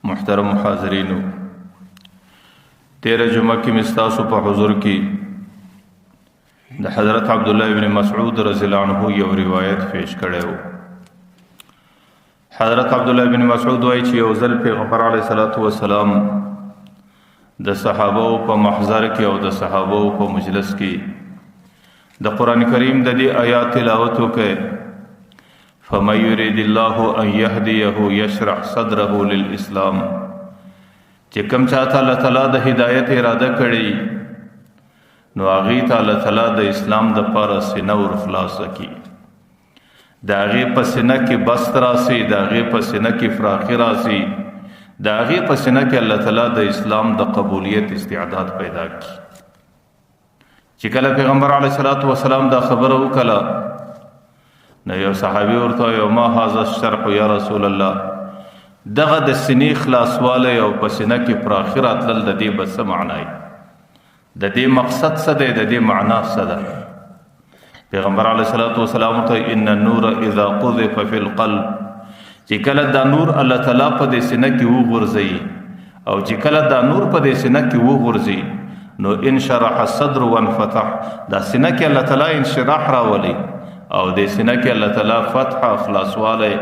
محترم حاضرینو، تیرہ جمعہ کی مستاسو پا حضور کی دا حضرت عبداللہ ابن مسعود رضی اللہ عنہ یو روایت پیش کرے ہو. حضرت عبداللہ ابن مسعود وائی چی یو ذل پیغمبر علیہ السلام دا صحابو پا محضر کی او دا صحابو پا مجلس کی دا قرآن کریم دا دی آیات تلاوتو کے فَمَن يُرِيدِ اللَّهُ أَن يَهْدِيَهُ يَشْرَحْ صَدْرَهُ لِلْإِسْلَامِ چی کم چاہتا اللہ تعالیٰ دا ہدایت ارادہ کری نو آغیتا اللہ تعالیٰ دا اسلام دا پارا سینہ اور خلاص کی، دا آغی پا سینہ کی بست راسی، دا آغی پا سینہ کی فراخی راسی، دا آغی پا سینہ کی اللہ تعالیٰ دا اسلام دا قبولیت استعداد پیدا کی. چی کلا پیغمبر علیہ السلام دا خبر ہو کلا نو یو صحابی ورطا یو ما حاضر الشرح یا رسول اللہ دغه د سینې خلاصواله او په سینه کې پراخرات لل د دې بس معنی د دې مقصد څه دی، د دې معنا څه ده؟ پیغمبر علیه الصلاۃ والسلام ته ان النور اذا قذف في القلب چې کله دا نور الله تعالی په دې سینه کې وغورځي او چې کله دا نور په دې سینه کې وغورځي نو انشرح الصدر وانفتح، دا سینه کې الله تعالی انشراح راولي او دې سینه کې الله تعالی فتح خلاصواله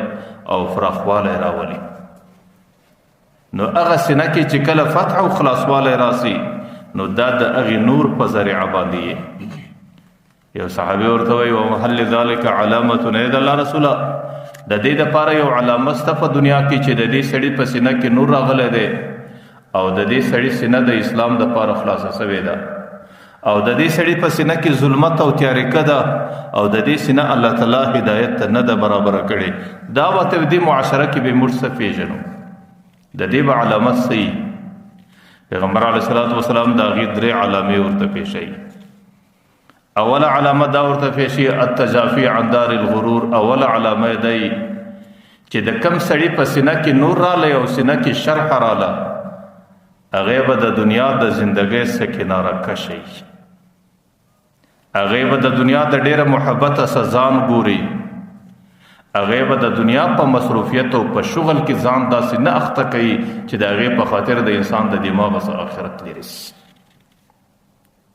او فراخواله راولي. نو هغه سینه کې چې کله فتح او خلاصواله راسي نو دا د هغې نور په ذریعه باندې یو صحابي ورته وایي ومحل ذلک علامة ای د الله رسوله د دې دپاره یو علامه شته په دنیا کې چې د دې سړي په سینه کې نور راغلی دی او د دې سړي سینه د اسلام دپاره خلاصه سوې ده او د دې سړي په سینه کې ظلمت او تیاریکه ده او د دې سینه الله تعالی هدایت ته نه ده برابره کړې، دا به ته دې معاشره کې به موږ څه پېژنو، د دې به علامت صحیح. پیغمبر علیه السلام د هغې درې علامې ورته پېښوي. اوله علامه دا ورته پېښوي التجافي عن دار الغرور. اوله علامه دی چې د کم سړي په سینه کې نور رالی او سینه کې شرح راله هغې به د دنیا د زندګۍ څخه کناره کشي، هغې به د دنیا د ډېره محبت څخه ځان ګوري، هغې به د دنیا په مصروفیت او په شغل کې ځان داسې نه اخته کوي چې د هغې په خاطر د انسان د دماغ څخه آخرت لري.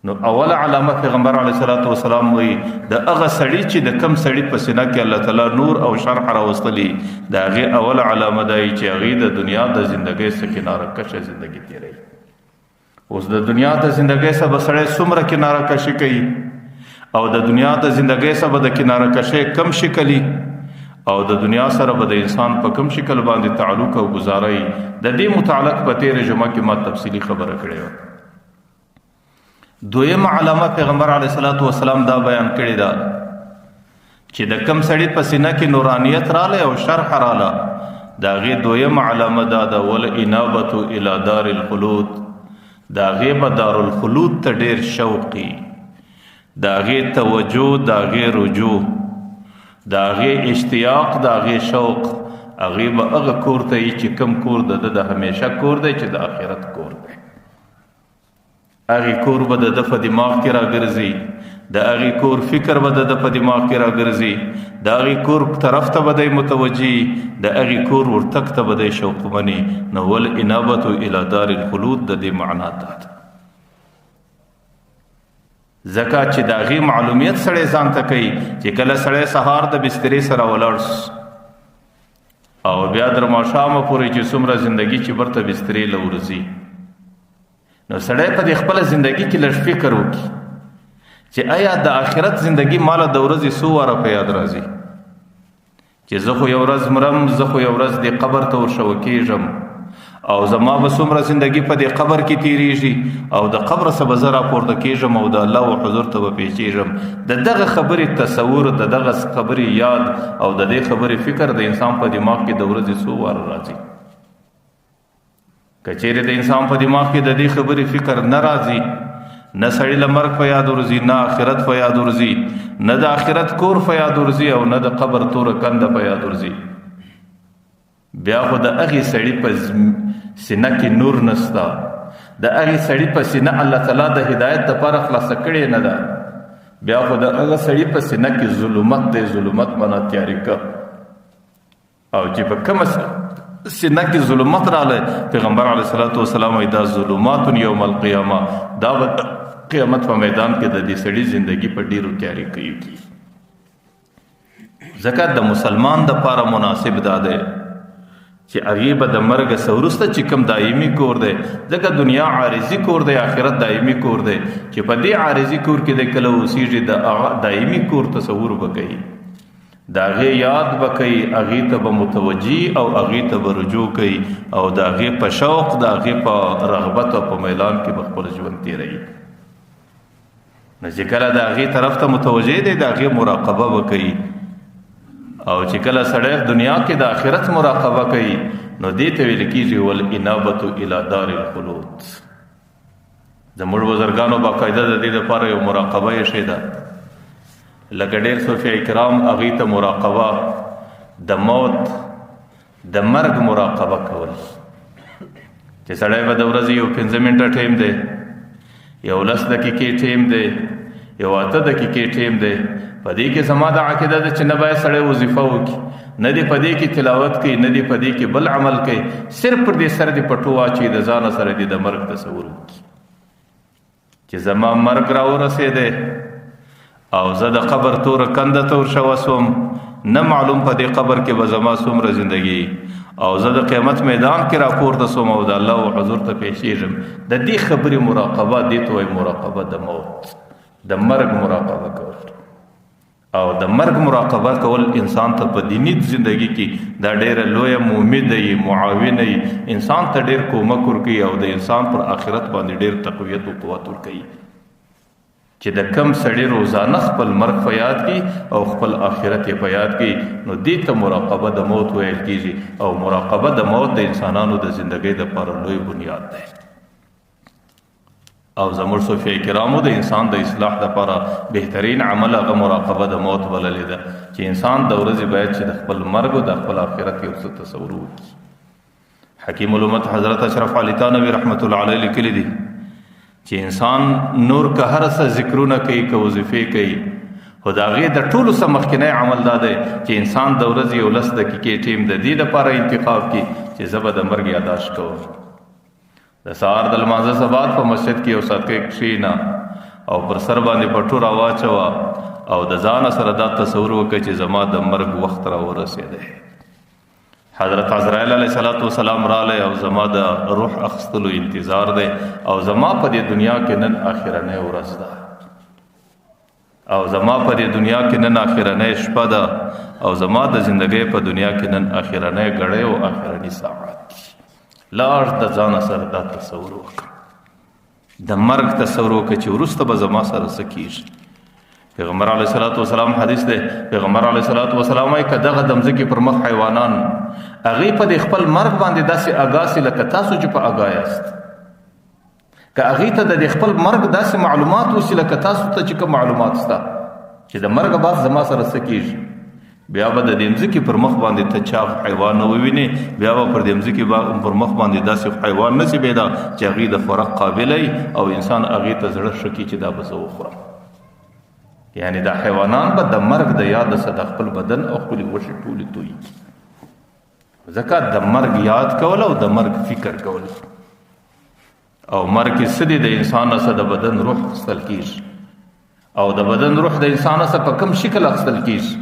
نو اوله علامه پیغمبر علیه السلام وایي د هغه سړي چې د کم سړي په سینه کې الله تعالی نور او شرح راوستلی د هغې اوله علامه دا چې هغې د دنیا د زندګۍ څخه کناره کشه زندګي تېروي. اوس د دنیا د زندګۍ څخه به سړی څومره کناره کشي کوي او د دنیا د زندګۍ څخه به د کناره کشۍ کم شکلي او د دنیا سره به د انسان په کم شکل باندې تعلق او گزاري، د دې متعلق په تیره جمعه کې ما تفصیلی خبره کړې وه. دویمه علامه پیغمبر علیه السلام دا بیان کړې ده چې د کم سړي په سینه کې نورانیت رالی او شرح راله د هغې دویمه علامه دا ده والانابة الی دار الخلود، د هغې به دارالخلود ته ډېر شوقي، د هغې توجه، د هغې رجوع، د هغې اشتیاق، د هغې شوق، هغې به هغه کور ته یي چې کم کور د ده د همیشه کور دی چې د آخرت کور دی. هغې کور به د ده په دماغ کې راګرځي، د هغې کور فکر به د ده په دماغ کې راګرځي، د هغې کور طرف ته به دی متوجي، د هغې کور ورتګ ته به دی شوقمني. نو والانابة الی دار الخلود د دې معنا دا ده. ځکه چې د هغې معلومیت سړی ځان ته کوي چې کله سړی سهار د بسترې سره ولاړ او بیا تر ماښامه پورې چې څومره زندګي چې برته بسترې له ورځي نو سړی په دې خپله زندګي کې لږ فکر وکړي چې آیا د آخرت زندګي ماله د ورځې څو واره په یاد راځي چې زه خو یو ورځ مرم، زه خو یو ورځ دې قبر ته ورشوه کېږم او زما به څومره زندګي په دې قبر کې تېرېږي او د قبر څخه به زه راپورته کېږم او د الله حضور ته به پیچېږم. د دغه خبرې تصور، د دغه خبرې یاد او د دې خبرې فکر د انسان په دماغ کې د ورځې څو واره راځي. که چیرې د انسان په دماغ کې د دې خبرې فکر نه راځي، نه سړی له مرګ په یاد ورځي، نه آخرت په یاد ورځي، نه د آخرت کور په یاد ورځي او نه د قبر توره کنده په یاد ورځي، بیا خو د هغې سړي په سینه کې نور نسته، د هغې سړي په سینه الله تعالی د هدایت دپاره خلاصه کړې نه ده، بیا خو د هغه سړي په سینه کې ظلمت دی، ظلمت معنا تیاریکه. او چې په کومه سینه کې ظلمت راغله. پیغمبر علیه الصلاۃ والسلام دا ظلمات یوم القیامه، دا قیامت په میدان کې د دې سړي ژوندۍ په ډیرو تیاری کوي. زکات د مسلمان د پاره مناسب ده چې هغه به د مرګ سورسته چې کوم دایمي کور دی، ځکه دنیا عارضی کور دی، آخرت دایمي کور دی. چې په دې عارضی کور کې د کله اوسېږي د دایمي کور تصور وکړي، د هغې یاد به کوي، هغې ته به متوجي او هغې ته به رجوع کوي او د هغې په شوق، د هغې په رغبت او په میلان کې به خپل ژوند تېروي. نو چې کله د هغې طرف ته متوجه دی، د هغې مراقبه به کوي. او چې کله سړی دنیا کې د آخرت مراقبه کوي، نو دې ته ویل کېږي والانابة الی دار الخلود. زموږ بزرګانو باقاعده د دې لپاره یو مراقبه یې شی ده، لکه ډېر صوفیه کرام هغې ته مراقبه د موت د مرګ مراقبه کول، چې سړی به د ورځې یو 15 منټه ټیم دی، یو 10 دقیقې ټیم دی، یو 8 دقیقې ټیم دی. په دې کې زما د عقیده ده چې نه باید سړی وظیفه وکړي، نه دې په دې کې تلاوت کوي، نه دې په دې کې بل عمل کوي، صرف پر دې سر دې پټو واچوي، د ځانه سره دې د مرګ تصور وکړي چې زما مرګ راورسېدی او زه د قبر توره کنده ته ورشوه سوم، نه معلوم په دې قبر کې به زما څومره زندګي، او زه د قیامت میدان کې راپورته سوم او د الله حضور ته پیښېږم. د دې خبرې مراقبه دې ته وایي مراقبه د موت، د مرګ مراقبه کول. او د مرګ مراقبه کول انسان ته په دینی ژوندۍ کې دا ډېره لویه مؤمن دی، معاون دی، انسان ته ډېر کومک ورکوي او د انسان پر آخرت باندې ډېر تقویت او قوت ورکوي. چې د کم سړی روزانه خپل مرګ په یاد کړي او خپل آخرت یې په یاد کړي، نو دې ته مراقبه د موت ویل کېږي. او مراقبه د موت د انسانانو د ژوندۍ لپاره لوی بنیاد دی. او زموږ صوفیه کرامو د انسان د اصلاح لپاره بهترین عمل هغه مراقبه د موت بللی ده، چې انسان د ورځې باید چې د خپل مرګ او د خپل آخرت یو څه تصور وکړي. حکیم الامت حضرت اشرف علي تانوي رحمت الله علیه لیکلی دي چې انسان نور که هر څه ذکرونه کوي، که وظیفې کوي، خو د هغې د ټولو څه مخکینی عمل دا دی چې انسان د ورځې یو 10 دقیقې ټیم د دې لپاره انتخاب کړي چې زه به د مرګ یاداشت کوم. د سهار د لمانځه څخه بعد په مسجد کې یو صدقې کښېنه او پر سر باندې پټو راواچوه او د ځانه سره دا تصور وکړه چې زما د مرګ وخت راورسېدی، حضرت عزرائیل علیه السلام رالی او زما د روح اخیستلو انتظار دی، او زما په دې دنیا کې نن آخرنۍ ورځ ده، او زما په دې دنیا کې نن آخرنۍ شپه ده، او زما د زندګۍ په دنیا کې نن آخرنۍ ګړۍ او آخرنۍ ساعت. لاړ د ځانه سره دا تصور وکړه، د مرګ تصور وکړه چې وروسته به زما سره څه کېږي. پیغمبر علیه السلام حدیث دی، پیغمبر علیه السلام وایي که دغه د مځکې پر مخ حیوانان هغې په دې خپل مرګ باندې داسې اګاه سي لکه تاسو چې په اګاه یاست، که هغې ته د خپل مرګ داسې معلومات وسي لکه تاسو ته چې کوم معلومات شته چې د مرګ بعد زما سره څه کېږي، بیا به د دې مځکې پر مخ باندې ته چاغ حیوان نه ووینې، بیا به پر دې مځکې پر مخ باندې داسې حیوان نسي پیدا چې هغې د خوراک قابل او انسان هغې ته زړه ښه کړي چې دا به زه وخورم. یعنی دا حیوانان به د مرګ د یاد څخه د خپل بدن او خپلې غوښې ټولې تویي. ځکه د مرګ یاد کول او د مرګ فکر کول، او مرګ کې څه دی، د انسان څخه د بدن روح اخیستل کېږي، او د بدن روح د انسان څخه په کوم شکل اخیستل کېږي.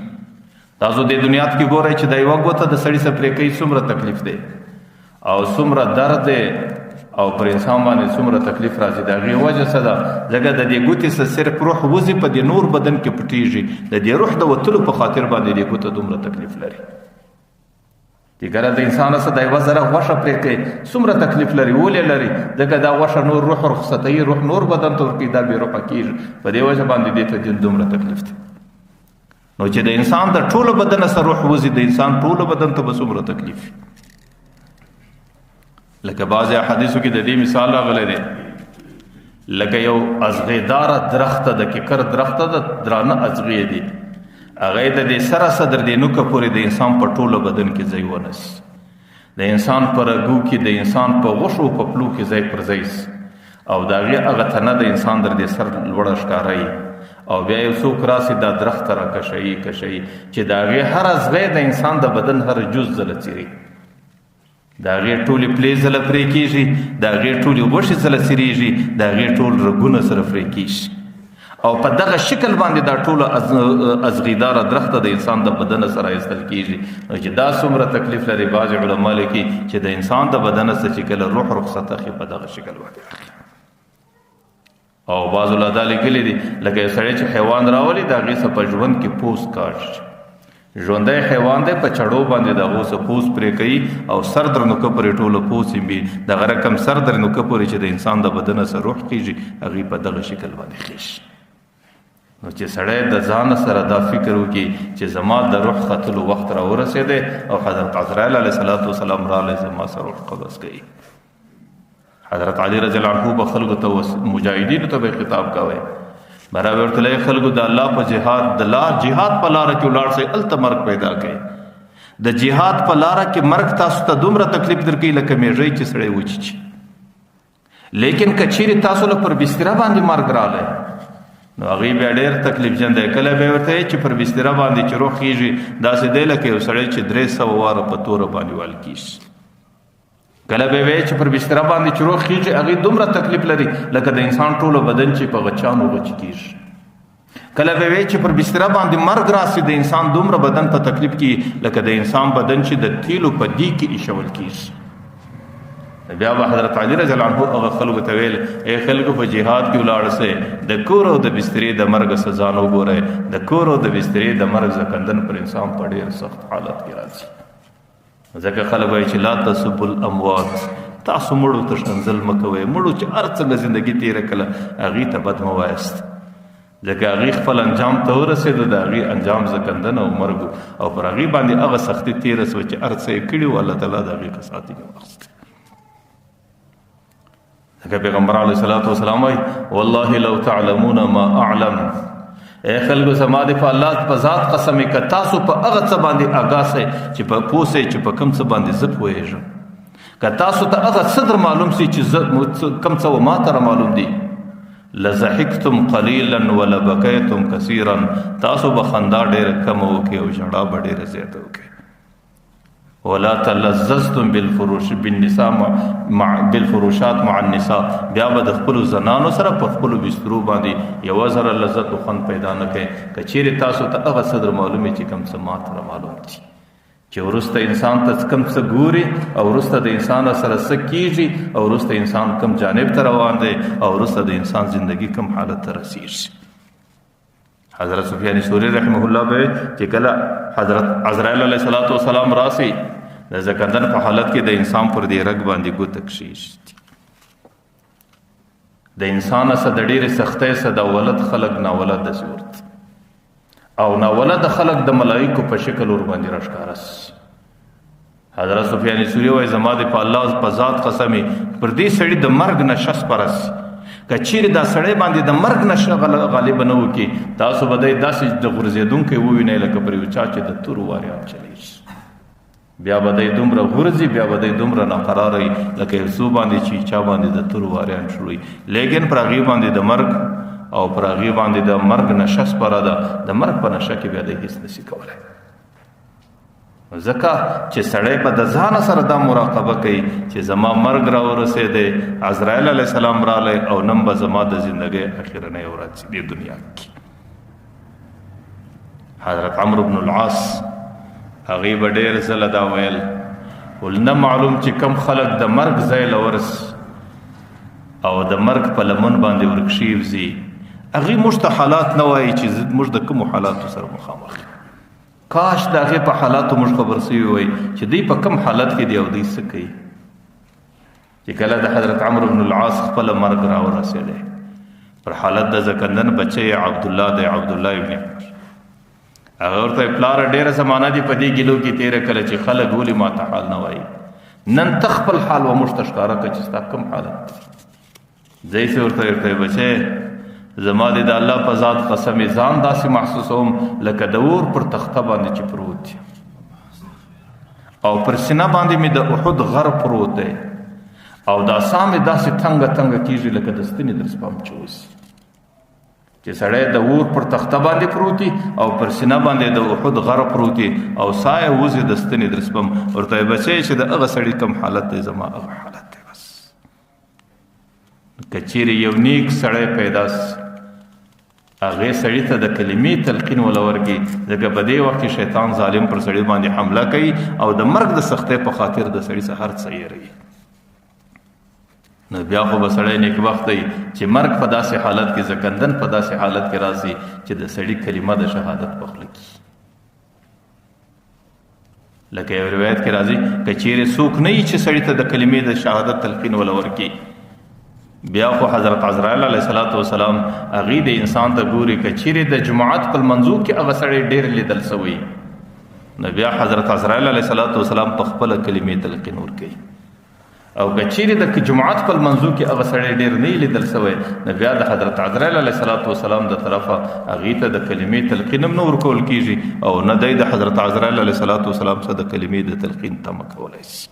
تاسو د دنیا کې ګورئ چې د یوه ګوته د سړي څه پرې کوي څومره تکلیف دی او څومره درد دی، او پر انسان باندې څومره تکلیف راځي. د هغې وجه څه ده؟ ځکه د دې ګوتې څه صرف روح وځي، په دې نور بدن کې پټېږي، د دې روح د وتلو په خاطر باندې دې ګوته دومره تکلیف لري. چې کله د انسان څه د یوه ذره غوښه پرې کوي څومره تکلیف لري، ولې لري؟ ځکه دا غوښه نور روح رخصتوي، روح نور بدن ته ورکوي، دا بې روحه کېږي، په دې وجه باندې دې ته دومره تکلیف دی. نو چې د انسان د ټولو بدن سره روح وځي، د انسان ټولو بدن ته به څومره تکلیف. لکه بعضې احادیثو کې د دې مثال راغلی دی، لکه یو ازغېداره درخته د ککر درخته د درانه ازغې دي، هغې د دې سره صدر دې نوکه پورې د انسان په ټولو بدن کې ځای ونیسي، د انسان په رګو کې، د انسان په غوښو په پلو کې ځای پر ځای سي، او د هغې هغه تنه د انسان در دې سر لوړه ښکاروي، او بیا یو څوک راسي دا درخت را کشوي چې د هغې هر ازغی د انسان د بدن هر جز ځله څیري. د هغې ټولې پلې زله پرې کېږي، د هغې ټولې غوښې زله سریږي، د هغې ټول رګونه سره پرې کېږي. او په دغه شکل باندې دا ټوله ازغیداره درخته د انسان د بدن سره ایستل کېږي. نو چې دا څومره تکلیف لري، بعضې علما لیکي چې د انسان د بدن څخه چې کله روح رخصت اخلي په دغه شکل باندې اخلي. او بعضو لا دا لیکلي دي لکه یو سړی چې حیوان راولي د هغې څخه په ژوند کې پوست کاږي. ژوندی حیوان دی په چړو باندې د هغو څه پوست پرې کوي او سر در نوکه پورې ټوله پوست وي. دغه رقم سر در نوکه پورې چې د انسان د بدن سره روح کېږي هغې په دغه شکل باندې خېږي. نو چې سړی د ځان سره دا فکر وکړي چې زما د روح ختلو وخت را ورسېدی او حضرت عزرایل علیه السلام راغلی زما سره روح قبض کوي. حضرت علی رضی الله عنه به خلکو ته مجاهدینو ته به خطاب کوي، برابر ورته لایي خلکو د الله په جهاد په لاره کې ولاړ شئ، هلته مرګ پیدا کوي. د جهاد په لاره کې مرګ تاسو ته دومره تکلیف درکوي لکه میږی چې سړی وچیچي. لیکن که چیرې تاسو له پر بستره باندې مرګ راغلی نو هغې بیا ډېر تکلیف جن دی. کله به ورته وایي چې پر بستره باندې چې روح خېږي داسې دی لکه یو سړی چې 300 واره په توره باندې وال کېږي. کله به وایي چې پر بستره باندې چې روح خېږي هغې دومره تکلیف لري لکه د انسان ټوله بدن چې په غچانو غچ کېږي. کله به وایي چې پر بستره باندې مرګ راسي د انسان دومره بدن په تکلیف کې لکه د انسان بدن چې د تیلو په دیګ کې ایښول کېږي. بیا به حضرت علی رضی الله عنه هغه خلکو ته ویل ای خلکو په جهاد کې ولاړ سئ، د کور او د بسترې د مرګ سزا نه وګورئ. د کور او د بسترې د مرګ زکندن پر انسان په ډېر سخت حالت کې راځي. ځکه خلک وایي چې لا تسبوا الاموات، تاسو مړو ته ښکنځل مه کوئ. مړو چې هر څنګه زندګي تېره کړه هغې ته بد مه وایاست، ځکه هغې خپل انجام ته ورسېده، د هغې انجام زکندن او مرګ او پر هغې باندې هغه سختي تېره سوه چې هر څه یې کړي و، الله تعالی د هغې کساتې نه واخیستې. ځکه پیغمبر علیه الصلاة والسلام وایي والله لو تعلمون ما اعلم، اے خلکو زما د په الله په ذات قسم که تاسو په هغه څه باندې آګاه سئ چې په پوه سئ چې په کوم څه باندې زه پوهېږم، که تاسو ته هغه څه در معلوم سي چې کوم څه و ما ته معلوم دي، لضحکتم قلیلا ولبکیتم کثیرا، تاسو به خندا ډېره کمه وکړئ او ژړا به ډېره زیاته وکړئ. ولا تلذذتم بالفروشات مع النساء، بیا به د خپلو زنانو سره په خپلو بسترو باندې یوه ذره لذت و خوند پیدا نه کوئ. که چیرې تاسو ته هغه څه در معلوم وي چې کوم څه ما ته معلوم دي، چې وروسته انسان ته کوم څه ګوري او وروسته د انسان سره څه کېږي او وروسته انسان کوم جانب ته روان دی او وروسته د انسان زندگی کوم حالت ته رسېږي. حضرت سفیان ثوری رحمه الله به چې کله حضرت عزرایل علیه السلام راسي د زکندن په حالت کې د انسان پر دې رګ باندې ګوته کښېږي. د انسان څخه د ډېرې سختۍ څخه د ولد خلق ناولد داسې ورته او ناولد خلق د ملایکو په شکل ور باندې راښکاره سي. حضرت سفیان ثوری وایي زما د په الله په ذات قسمې پر دې سړي د مرګ نشه سپره سي. که چیرې دا سړی باندې د مرګ نشه غالبه نه وکړي تاسو به دی داسې د غورځېدونکی ووینئ لکه پر یو چا چې د تورو واریان چلیږي. بیا به دی دومره غورځي، بیا به دی دومره ناقراره وي لکه یو څو باندې چې چا باندې د تورو واریان شروع وي. لیکن پر هغې باندې د مرګ او پر هغې باندې د مرګ نشه سپره ده. د مرګ په نشه کې بیا دی هېڅ نشي کولی، ځکه چې سړی به د ځانه سره دا مراقبه کوي چې زما مرګ را ورسېدی، عزرایل علیه السلام راغلی او نن به زما د زندګۍ اخرنۍ ورځ دې دنیا کې. حضرت عمرو بن العاص هغې به ډېر ځله دا ویل ول نه معلوم چې کم خلک د مرګ ځای له ورس او د مرګ په لمن باندې ورکښېوځي، هغې موږ ته حالات نه وایي چې موږ د کومو حالاتو سره مخامخ یو. کاش د هغې په حالاتو موږ خبر سوي وای چې دوی په کم حالت کې دی او دوی څه کوي. چې کله د حضرت عمرو بن العاص خپله مرګ را ورسېدی پر حالت د زکندن بچی عبدالله دی، عبدالله ابن عمر، هغه ورته پلاره ډېره زمانه دي په دې ګیلو کې تېره کړه چې خلک ولې ما ته حال نه وایي، نن ته خپل حال و موږ ته ښکاره کړه چې ستا کوم حالت دی. ځای سې ورته بچی زما د الله په ذات قسم ځان داسې محسوسوم لکه د اور پر تخته باندې چې پروت دی او پر سینه باندې مې د احد غر پروت دی او دا ساه مې داسې تنګه تنګه کېږي لکه د ستنې در سپم چې اوسي. چې سړی د اور پر تخته باندې پروتي او پر سینه باندې د احد غر پروتي او سایه وزي د ستنې درسپم ورته بچي چې د هغه سړی کم حالت دی زما هغه حالت دی. بس کچېرې یو نیک سړی پیدا هغه سړی ته د کلمې تلقین ولور کی ځکه په دې وخت کې شیطان ظالم پر سړی باندې حمله کوي او د مرګ د سختۍ په خاطر د سړی سره هر څه یې رہی. نو بیا خو به سړی نیک وخت دی چې مرګ په داسې حالت کې زکندن په داسې حالت کې راځي چې د سړی کلمه د شهادت په خوله کې لکه یو روایت کې راځي که چیرې څوک نه وي چې سړی ته د کلمې د شهادت تلقین ولور کی بیا خو حضرت عزرائیل علیه السلام هغې د انسان ته ګوري که چیرې د جماعت په لمنځو کې هغه سړی ډېر لیدل سوی نو بیا حضرت عزرائیل علیه السلام په خپله کلمې تلقین ورکوي او که چیرې د جماعت په لمنځو کې هغه سړی ډېر نه لیدل سوی نو بیا د حضرت عزرائیل علیه السلام د طرفه هغې ته د کلمې تلقین هم نه ورکول کېږي او نه دی د حضرت عزرائیل علیه السلام څخه د کلمې د تلقین تمه کولی شي.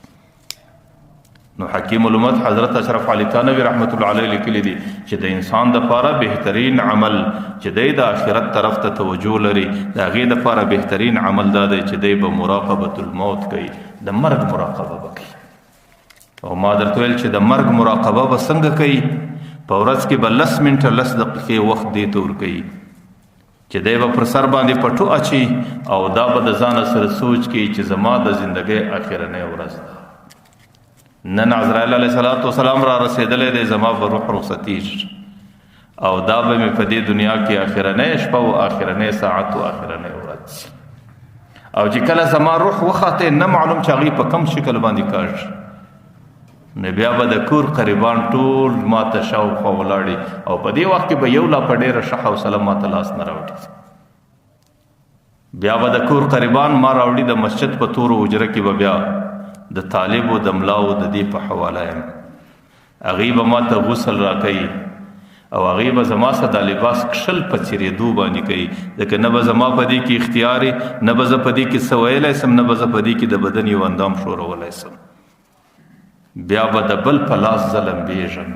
نو حکیم الامت حضرت اشرف علی تھانوی رحمت الله علیه لیکلی دي چې د انسان د پاره بهترین عمل چې د آخرت طرف ته توجه لري د هغې د پاره بهترین عمل دا دی چې دی به مراقبة الموت کوي د مرګ مراقبه به کوي. او ما درته ویل چې د مرګ مراقبه به څنګه کوي په ورځ کې به 10 منټه 10 دقیقې وخت دې ته ورکوي چې دی به پر سر باندې پټو اچي او دا به د ځانه سره سوچ کوي چې زما د زندګۍ اخرنۍ ورځ ده نن عزرائیل علیه السلام را رسیدلی دی زما به روح رخصتیږ او دا به مې په دې دنیا کې اخرنۍ شپه او اخرنۍ ساعت او اخرنۍ ورځ او چې کله زما روح وخته نه معلوم چې هغې په کم شکل باندې کاږي نو بیا به د کور قریبان ټول ما ته شاوخوا ولاړي او په دې وخت کې به یو لا په ډېره ښه حوصله ما ته لاس نه راوړي بیا به د کور قریبان ما راوړي د مسجد په تورو حجره کې به بیا د طالب و د ملاو د دې په حواله یم هغې به ما ته غسل را کوي او هغې به زما سره دا لباس کښل په څیرېدو باندې کوي ځکه نه به زما په دې کې اختیار نه به زه په دې کې څه ویلی سم نه به زه په دې کې د بدن یو اندام ښورولی سم بیا به د بل په لاس زه لمبېږم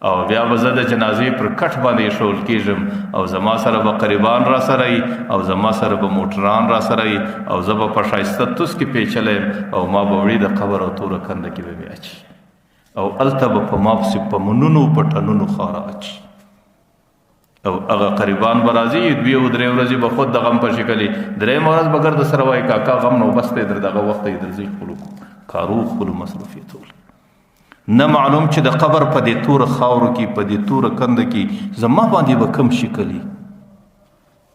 او بیا به زه د جنازې پر کټ باندې ایښول کېږم او زما سره به قریبان را سره وي او زما سره به موټران را سره وي او زه به په ښایسته توس کې پیچلی یم او ما به وړي د قبر او توره کنده کې به مې اچي او هلته به په ما پسې په منونو په ټنونو خاره اچي او هغه قریبان به راځي 2 او 3 ورځې به خود د غم په شکل وي 3 ورځ به ګرد سره وایي کاکا غم نو بس دی در دغه وخت یې درځي خپلو کارو خپلو مصروفیتو نه معلوم چې د قبر په دې توره خاورو کې په دې توره کنده کې زما باندې به کم شکل وي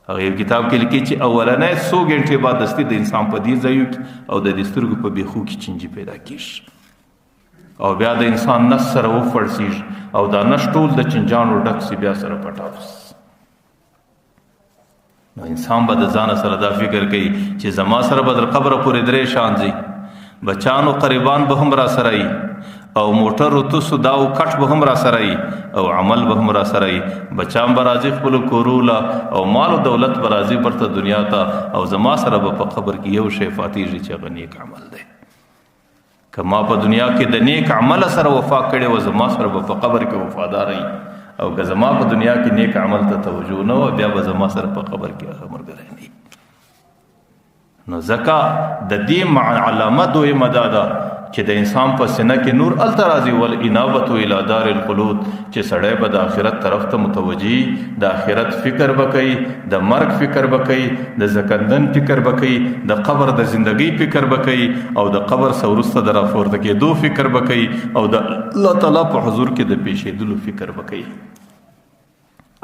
هغه یو کتاب کې لیکي چې اولنۍ 100 غنټې بعد دستي د انسان په دې ځایو کې او د دې سترګو په بیخو کې چینجي پیدا کېږي او بیا د انسان نس سره وفړسېږي او دا نس ټول د چینجانو ډک سي بیا سره پټاوس نو انسان به د ځانه سره دا فکر کوي چې زما سره به در قبره پورې 3 شان ځي بچانو قریبان به هم را سره وي او موټر او توسو دا او کټ به هم را سره وي او عمل به هم را سره وي بچان به راځي خپلو کوروله او مال او دولت به راځي برته دنیا ته او زما سره به په قبر کې یو شی فاتېږي چې هغه نیک عمل دی که ما په دنیا کې د نیک عمل سره وفا کړې وه زما سره به په قبر کې وفادار وي او که زما په دنیا کې نیک عمل ته توجه نه وه بیا به زما سره په قبر کې هغه ملګری نه نو ځکه د دې علامه دویمه دا ده چې د انسان په سینه کې نور الته راځي والانابة الی دار الخلود چې سړی به د آخرت طرف ته متوجي د آخرت فکر به کوي د مرګ فکر به کوي د زکندن فکر به کوي د قبر د زندگی فکر به کوي او د قبر څخه وروسته د راپورته کېدو فکر به کوي او د الله تعالی په حضور کې د پیښېدلو فکر به کوي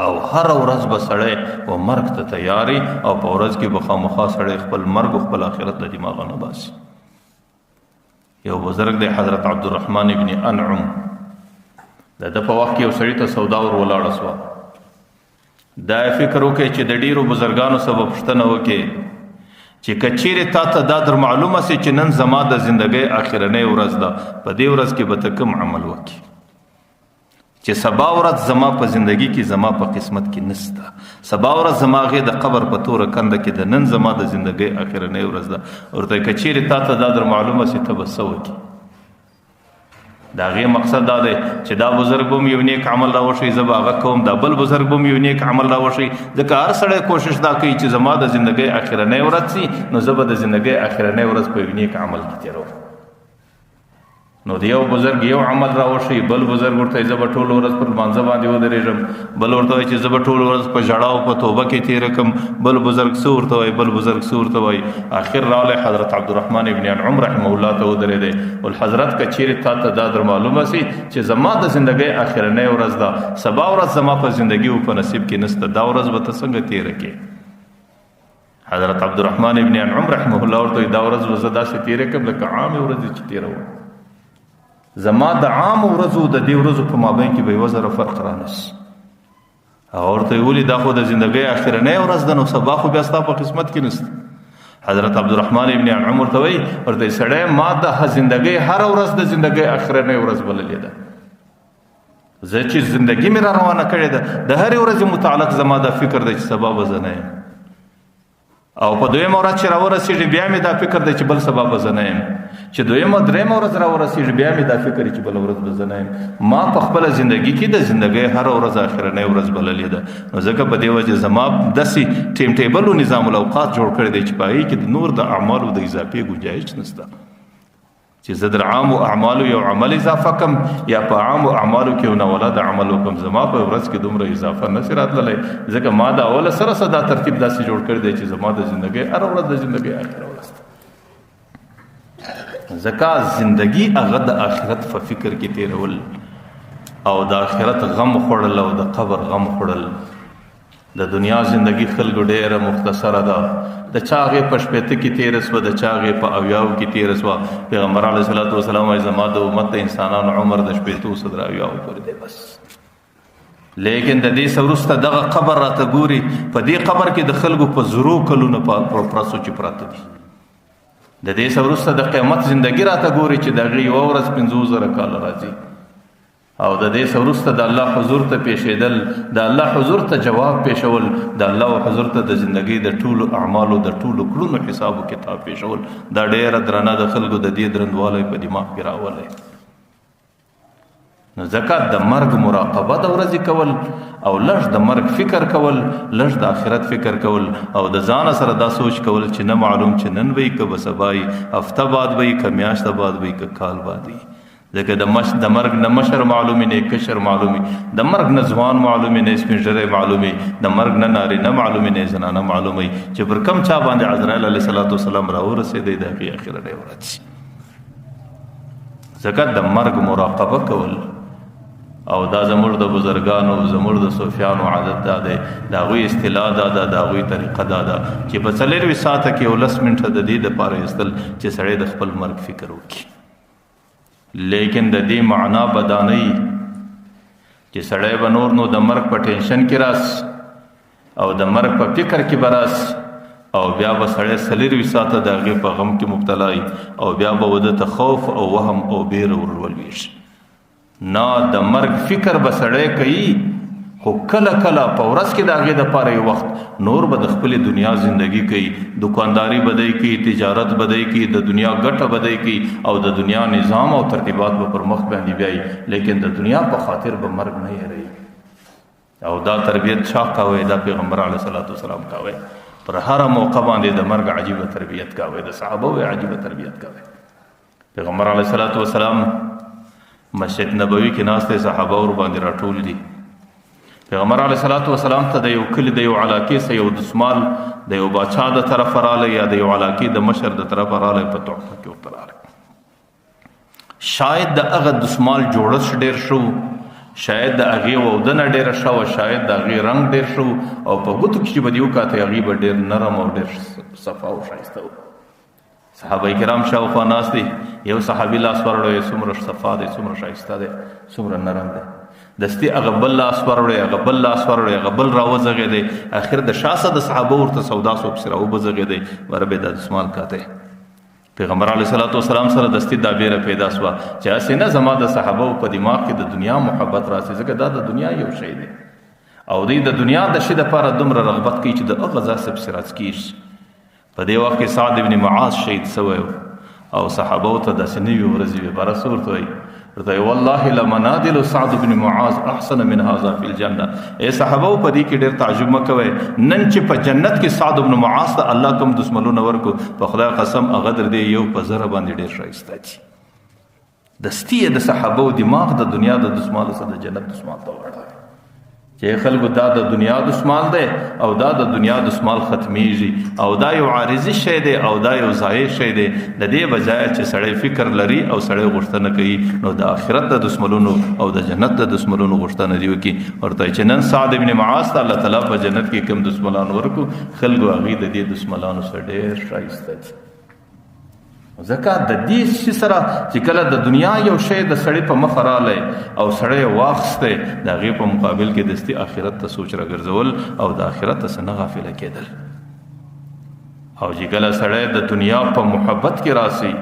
او هر ورځ به سړی و مرګ ته تیاری او په ورځ کې به خامخا سړی خپل مرګ او خپل آخرت د دماغه نه باسي یو بزرگ دی حضرت عبدالرحمن ابن انعم د په وخت کې یو سړي ته سودا ور ولاړه سوه دا فکر وکړي چې د ډیرو بزرګانو سره به پوښتنه وکړي چې که چیرې تا ته دا در معلومه سي چې نن زما د زندګۍ اخرنۍ ورځ ده په دې ورځ کې به ته کوم عمل وکړي چې سبا ورځ زما په زندگی کې زما په قسمت کې نسته سبا ورځ زما غې د قبر په توره کنده کې د نن زما د زندگی اخرنۍ ورځ ده ورته که چیرې تا ته دا در معلومه سي ته به څه وکړي دا غي مقصد دا دی چې دا بزرګ بم یو نیک عمل راوشي زه به هغه کوم، دا بل بزرګ بم یو نیک عمل راوشي. ځکه هر سړی کوشش دا کوي چې زما د زندګۍ اخرنۍ ورځ سي، نو زه به د زندګۍ اخرنۍ ورځ په یو نیک عمل کې تېروم. نو د یو بزرګ یو عمل راوشي، بل بزرګ ورته زه به ټوله ورځ پر لمانځه باندې ودرېږم، بل ورته وایي چې زه به ټوله ورځ په ژړا او په توبه کې تېره کړم، بل بزرګ څه ورته وایي، بل بزرګ څه ورته وایي. آخر راغلی حضرت عبدالرحمن ابن انعم رحمه الله ته ودرېدی. ول حضرت که چیرې تا ته دا در معلومه سي چې زما د زندګۍ اخرنۍ ورځ ده، سبا ورځ زما په زندګي او په نصیب کې نشته، دا ورځ به ته څنګه تېره کړې؟ حضرت عبدالرحمن ابن انعم رحمه الله ورته وایي دا ورځ به زه داسې تېره کړم لکه عامې ورځې چې تېره وه. زما د عام ورځو د دې ورځو په مابین کې به یوه ذره فرق رانس. هغه ورته ویلي دا خو د زندګۍ اخرنۍ ورځ ده، نو سبا خو بیا ستا په قسمت کې نشته. حضرت عبدالرحمن ابن انعم ورته وایي سړی ما د زندګۍ هره ورځ د زندګۍ اخرنۍ ورځ بللې ده. زه چې زندګي مې را روانه کړې ده، د هرې ورځې متعلق زما دا فکر دی چې سبا به زه نه یم، او په دویمه ورځ چې راورسېږي بیا مې دا فکر دی چې بل سبا به زه نه یم، چې دویمه درېیمه ورځ راورسېږي بیا مې دا فکر چې بله ورځ به زه نه یم. ما په خپله زندګي کې د زندګۍ هره ورځ اخرنۍ ورځ بللې ده. نو ځکه په دې وجه زما داسې ټیم ټیبل و نظام الاوقات جوړ کړی دی چې په هغې کې د نور د اعمالو د اضافې ګنجایش نشته، چې زه در عامو اعمالو یو عمل اضافه کم یا په عامو اعمالو کې یو ناولده عمل وکم، زما په ورځ کې دومره اضافه نشي راتللی. ځکه ما د اوله سره دا ترتیب داسې جوړ کړی دی چې زما د زندګۍ هره ورځ د زندګۍ اخره ورځ ده. ځکه زندګي هغه د آخرت په فکر کې تېرول او د آخرت غم خوړل او د قبر غم خوړل. د دنیا زندگی خلکو ډیره مختصره ده، د چا هغې په شپېته کې تېره سوه، د چا هغې په اویاو کې تېره سوه. پیغمبر علیه صلات وسلام وایي زما د امت د انسانانو عمر د شپېتو څه تر اویاو پورې دی بس. لیکن د دې څه وروسته دغه قبر راته ګوري، په دې قبر کې د خلکو په زرو کلونه پرسو چې پراته دي. د دې څه وروسته د قیامت زندگی راته ګوري چې د هغې یوه ورځ 50,000 کاله راځي، او د دې څه وروسته د الله حضور ته پیښېدل، د الله حضور ته جواب پیښول، د الله حضور ته د زندګۍ د ټولو اعمالو د ټولو کړنو حساب و کتاب پیښول. دا ډېره درنه د خلکو د دې درندوالی په دماغ کې راولی. نو ځکه د مرګ مراقبه د ورځې کول او لږ د مرګ فکر کول، لږ د آخرت فکر کول، او د ځان سره دا سوچ کول چې نه معلوم چې نن به که به سبا وي، هفته بعد به که میاشته بعد به که کال بعد وي. ځکه د مرګ نه مشر معلومي نه کشر معلومي، د مرګ نه ځوان معلومي نه سپین ږیری معلومي، د مرګ نه نارینه معلومي نه زنانه معلومي، چې پر کم چا باندې عزرایل علیه السلام راورسېدی د هغې اخرنۍ ورځ. ځکه د مرګ مراقبه کول، او دا زموږ د بزرګانو زموږ د صوفیانو عادت دا دی، د هغوی اصطلاح دا ده، د هغوی طریقه دا ده چې په 40 ساعته کې 10 منټه د دې دپاره ایستل چې سړی د خپل مرګ فکر وکړي. لیکن د دې معنا به دا نه وي چې سړی به نور نو د مرګ په ټینشن کې راس او د مرګ په فکر کې به راس، او بیا به سړی 40 ساعته د هغې په غم کې مبتلا وي، او بیا به وده ته خوف او وهم او بیره ورولویږي. نه، د مرګ فکر به سړی کوي، خو کله کله په ورځ کې د هغې دپاره یو وخت نور به د خپلې دنیا زندگی کوي، دکانداری به دی کوي، تجارت به دی کوي، د دنیا ګټه به دی کوي، او د دنیا نظام او ترتیبات به پر مخ باندې بیایي، لیکن د دنیا په خاطر به مرګ نه هېروي. او دا تربیت چا کوی؟ دا پیغمبر علیه صلات وسلام کوی. پر هره موقع باندې د مرګ عجیبه تربیت کوی، د صحابه عجیبه تربیت کوی. پیغمبر علیه صلات وسلام مسجد نبوي کې ناست دی، صحابه ور باندې راټول دي. پیغمبر علیه صلات وسلام ته د یو کلي د یو علاقې څخه یو دسمال د یو باچا د طرفه رالی یا د یو علاقې د مشر د طرفه رالی، په تحفه کې ورته رالی. شاید د هغه دسمال جوړښت ډېر شو، شاید د هغې وودنه ډېره ښه وه، شاید د هغې رنګ ډېر شو، او په ګوتو کې چې به دې وکاته هغې به ډېر نرم او ډېر صفا او ښایسته و. صحابه کرام شاوخوا ناست دي، یو صحابي لاس ورړوی، څومره صفا دی، څومره ښایسته دی، څومره نرم دی. دستي هغه بل لاس ورړوی، هغه بل لاس ورړوی، هغه بل راوځغېدی، اخر د شاسه د صحابه ورته سودا سو پسې راوبځغېدی، بره به دا دسمال کاتی. پیغمبر علیه صلات وسلام سره دستي دا بیره پیدا سوه چې هسې نه زما د صحابه په دماغ کې د دنیا محبت راسي، ځکه دا د دنیا یو شی دی، او دوی د دنیا د شي دپاره دومره رغبت کوي چې د هغه ځای څه پسې راڅکېږي. په دې وخت کې سعد ابن معاذ شهید سوی او صحابو ته داسې نوي ورځې وې، بره څه ورته وایي، ورته والله لمنادل سعد بن معاذ احسن من هذا في الجنه. اے صحابه په دې کې ډېر تعجب مکوئ، نن چې په جنت کې سعد بن معاذ ته الله کوم دسمالونه ورکو، په خدای قسم هغه در دې یو په زره باندې ډېر ښایسته دي. دستی د صحابه دماغ د دنیا د دسمال سره د جنت دسمال ته وړاندې چې خلکو دا د دنیا دسمال دی او دا د دنیا دسمال ختمیږي او دا یو عارضي شی دی او دا یو ظاهر شی دی. د دې بجای چې سړی فکر لري او سړی غوښتنه کوي نو د آخرت د دسمالونو او د جنت د دسمالونو غوښتنه دی وکي. ورته چې نن سعد بن معاذ ته الله تعالی په جنت کې کوم دسمالان ورکو، خلکو هغه د دې دسمالانو سره ډېر ښایسته دي. ځکه د دې شي سره چې کله د دنیا یو شی د سړی په مخ رالی او سړی واخسته، د هغې په مقابل کې دستي آخرت ته سوچ راګرځول او د آخرت څخه نه غافله کېدل. او چې کله سړی د دنیا په محبت کې راسي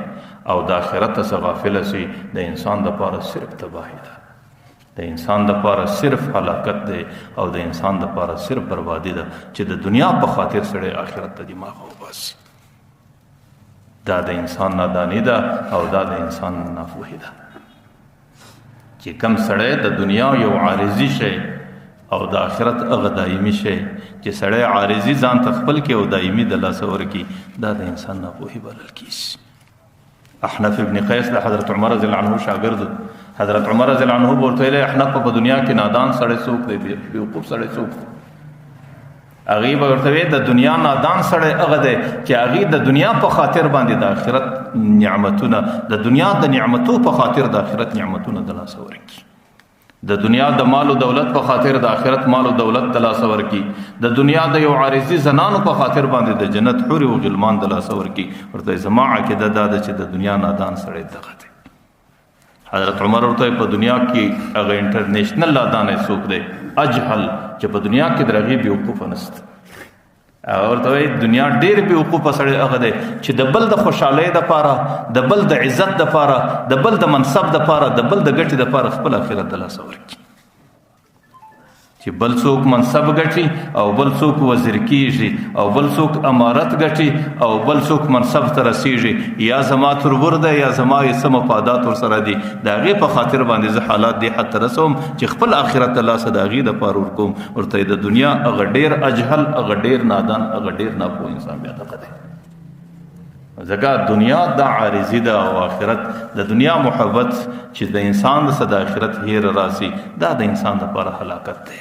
او د آخرت څخه غافله سي، د انسان دپاره صرف تباهي ده، د انسان دپاره صرف هلاکت دی او د انسان دپاره صرف بربادي ده چې د دنیا په خاطر سړی آخرت ته دماغ وباسي. دا د انسان نادانی ده او دا د انسان ناپوهي ده چې کم سړی د دنیا یو عارضي شی او د آخرت هغه دایمي شی چې سړی عارضي ځان ته خپل کې او دایمي د لاسه ورکي، دا د انسان ناپوهي بلل کیږي. احنف ابن قیس د حضرت عمر رضی الله عنه شاګرد، حضرت عمر رضی الله عنه ورته ویل احنف په دنیا کې نادان سړی څوک دی، بیوقوف سړی څوک دی؟ هغې به ورته وی د دنیا نادان سړی هغه دی چې هغې د دنیا په خاطر باندې د آخرت نعمتونه، د دنیا د نعمتو په خاطر د آخرت نعمتونه د لاسه ورکي، د دنیا د مال او دولت په خاطر د آخرت مال او دولت د لاسه ورکي، د دنیا د یو عارضي زنانو په خاطر باندې د جنت حور او غلمان د لاسه ورکي. ورته زما عقیده دا ده چې د دنیا نادان سړی دغه دی. حضرت عمر ورته په دنیا کې هغه انټرنیشنل نادان څوک دی؟ اجهل، چې په دنیا کې د هغې بیوقوفه نشته. هغه ورته وایي دنیا ډېر بیوقوفه سړی هغه دی چې د بل د خوشحالۍ دپاره، د بل د عزت دپاره، د بل د منصب دپاره، د بل د ګټې دپاره خپل آخرت د لاسه ورکړي. چې بل څوک منصب ګټي او بل څوک وزیر کیږي او بل څوک امارت ګټي او بل څوک منصب ته رسیږي، یا زما تربور ده یا زما یې څه مفادات ورسره دي، د هغې په خاطر باندې زه حالات دې حد ته رسوم چې خپل آخرت د لاسه د هغې دپاره ورکوم. ورته د دنیا هغه ډېر اجهل، هغه ډېر نادان، هغه ډېر ناپوه انسان بیا دغه دی. ځکه دنیا دا عارضي ده او آخرت د دنیا محبت چې د انسان څخه د آخرت هیر راسي، دا د انسان دپاره هلاکت دی.